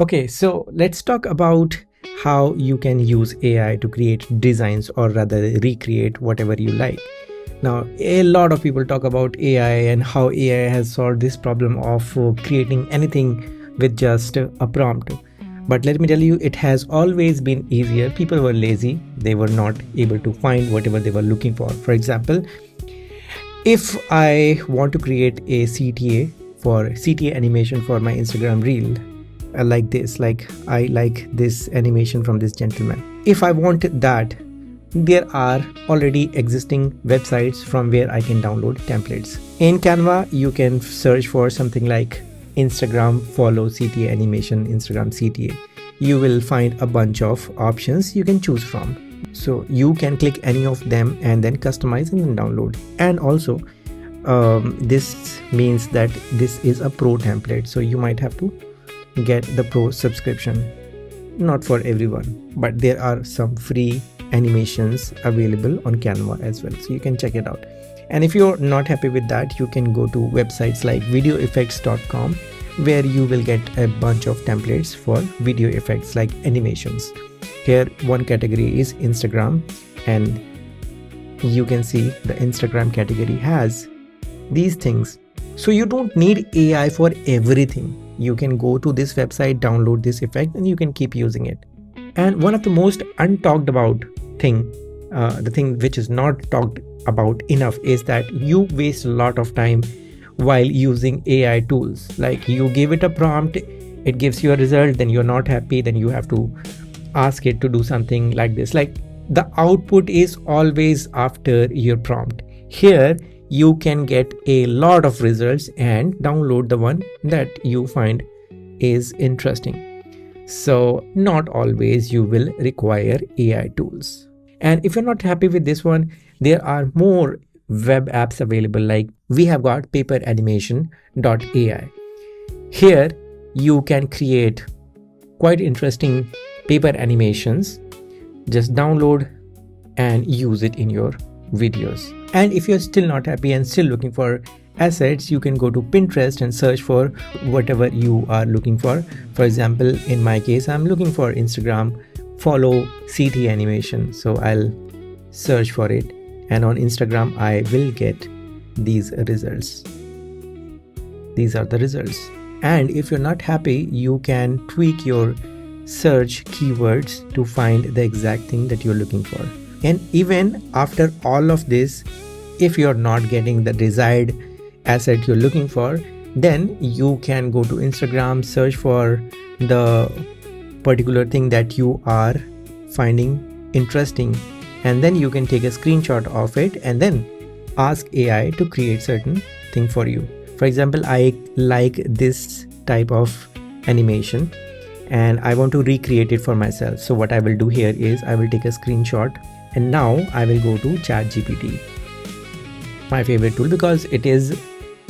Okay, so let's talk about how you can use AI to create designs, or rather recreate whatever you like. Now, a lot of people talk about AI and how AI has solved this problem of creating anything with just a prompt. But let me tell you, it has always been easier. People were lazy. They were not able to find whatever they were looking for. For example, if I want to create a CTA animation for my Instagram reel, like this, like I like this animation from this gentleman. If I want that, there are already existing websites from where I can download templates. In Canva, you can search for something like Instagram follow CTA animation, Instagram CTA. You will find a bunch of options you can choose from. So you can click any of them and then customize and then download. And also, this means that this is a pro template, so you might have to get the pro subscription. Not for everyone, but there are some free animations available on Canva as well, so you can check it out. And if you're not happy with that, you can go to websites like videoeffects.com, where you will get a bunch of templates for video effects like animations. Here one category is Instagram, and you can see the Instagram category has these things. So you don't need AI for everything. You can go to this website, download this effect, and you can keep using it. And one of the most untalked about thing, the thing which is not talked about enough, is that you waste a lot of time while using AI tools. Like, you give it a prompt, it gives you a result, then you're not happy, then you have to ask it to do something like this. Like, the output is always after your prompt. Here you can get a lot of results and download the one that you find is interesting. So not always you will require AI tools. And if you're not happy with this one, there are more web apps available. Like, we have got paperanimation.ai. Here you can create quite interesting paper animations. Just download and use it in your videos. And if you're still not happy and still looking for assets, you can go to Pinterest and search for whatever you are looking for. For example, in my case, I'm looking for Instagram follow CT animation, so I'll search for it, and on Instagram I will get these results. These are the results. And if you're not happy, you can tweak your search keywords to find the exact thing that you're looking for. And even after all of this, if you're not getting the desired asset you're looking for, then you can go to Instagram, search for the particular thing that you are finding interesting, and then you can take a screenshot of it and then ask AI to create certain thing for you. For example, I like this type of animation and I want to recreate it for myself. So what I will do here is I will take a screenshot, and now I will go to ChatGPT, my favorite tool, because it is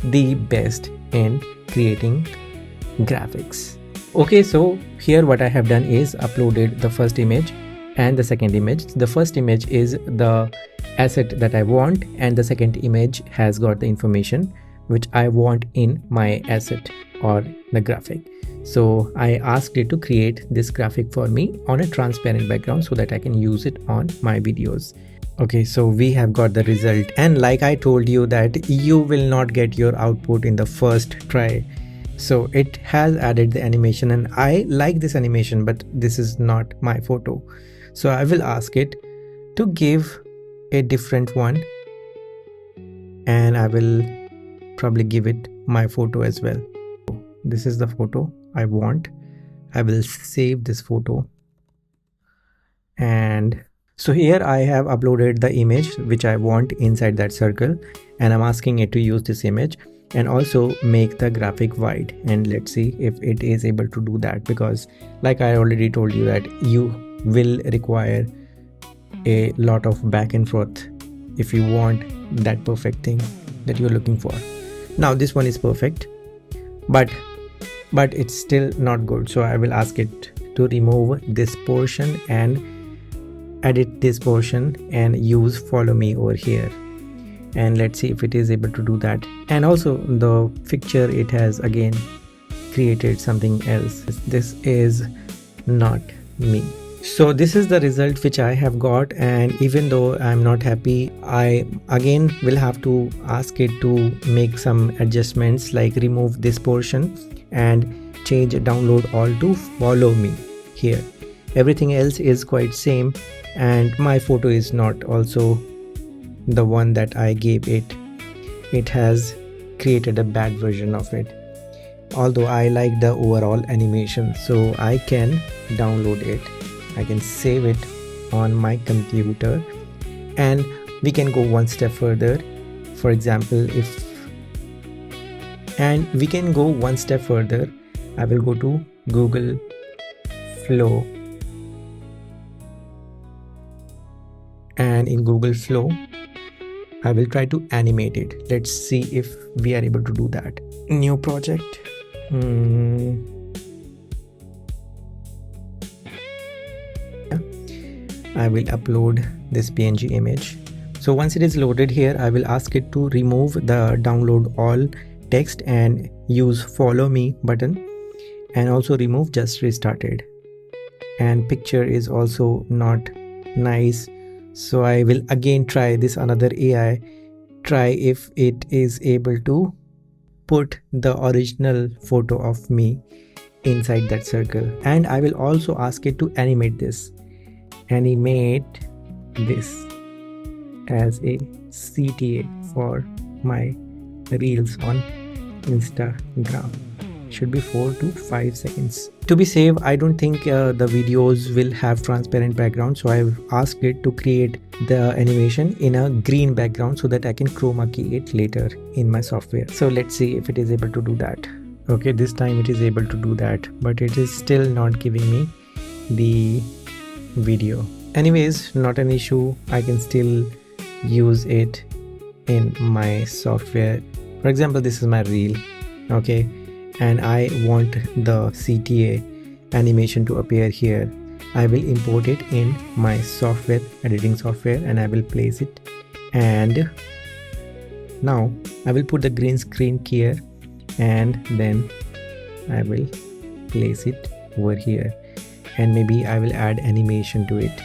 the best in creating graphics. Okay, so here what I have done is uploaded the first image and the second image. The first image is the asset that I want, and the second image has got the information which I want in my asset or the graphic. So I asked it to create this graphic for me on a transparent background so that I can use it on my videos. Okay, so we have got the result, and like I told you that you will not get your output in the first try. So it has added the animation, and I like this animation, but this is not my photo. So I will ask it to give a different one, and I will probably give it my photo as well. This is the photo I want. I will save this photo, and so here I have uploaded the image which I want inside that circle, and I'm asking it to use this image and also make the graphic wide. And let's see if it is able to do that, because like I already told you that you will require a lot of back and forth if you want that perfect thing that you're looking for. Now this one is perfect, but it's still not good. So I will ask it to remove this portion and edit this portion and use follow me over here, and let's see if it is able to do that. And also the picture, it has again created something else. This is not me. So this is the result which I have got, and even though I'm not happy, I again will have to ask it to make some adjustments, like remove this portion and change download all to follow me here. Everything else is quite same, and my photo is not also the one that I gave it. It has created a bad version of it, although I like the overall animation. So I can download it, I can save it on my computer, and we can go one step further. For example, we can go one step further. I will go to Google Flow, and in Google Flow I will try to animate it. Let's see if we are able to do that. New project. I will upload this PNG image. So once it is loaded here, I will ask it to remove the download all text and use follow me button, and also remove just restarted. And picture is also not nice, so I will again try this another AI, try if it is able to put the original photo of me inside that circle. And I will also ask it to animate this as a CTA for my reels on Instagram. Should be 4 to 5 seconds. To be safe, I don't think the videos will have transparent background, so I've asked it to create the animation in a green background so that I can chroma key it later in my software. So let's see if it is able to do that. Okay, this time it is able to do that, but it is still not giving me the video. Anyways, not an issue, I can still use it in my software. For example, this is my reel, okay, and I want the CTA animation to appear here. I will import it in my software, editing software, and I will place it. And now I will put the green screen here, and then I will place it over here, and maybe I will add animation to it.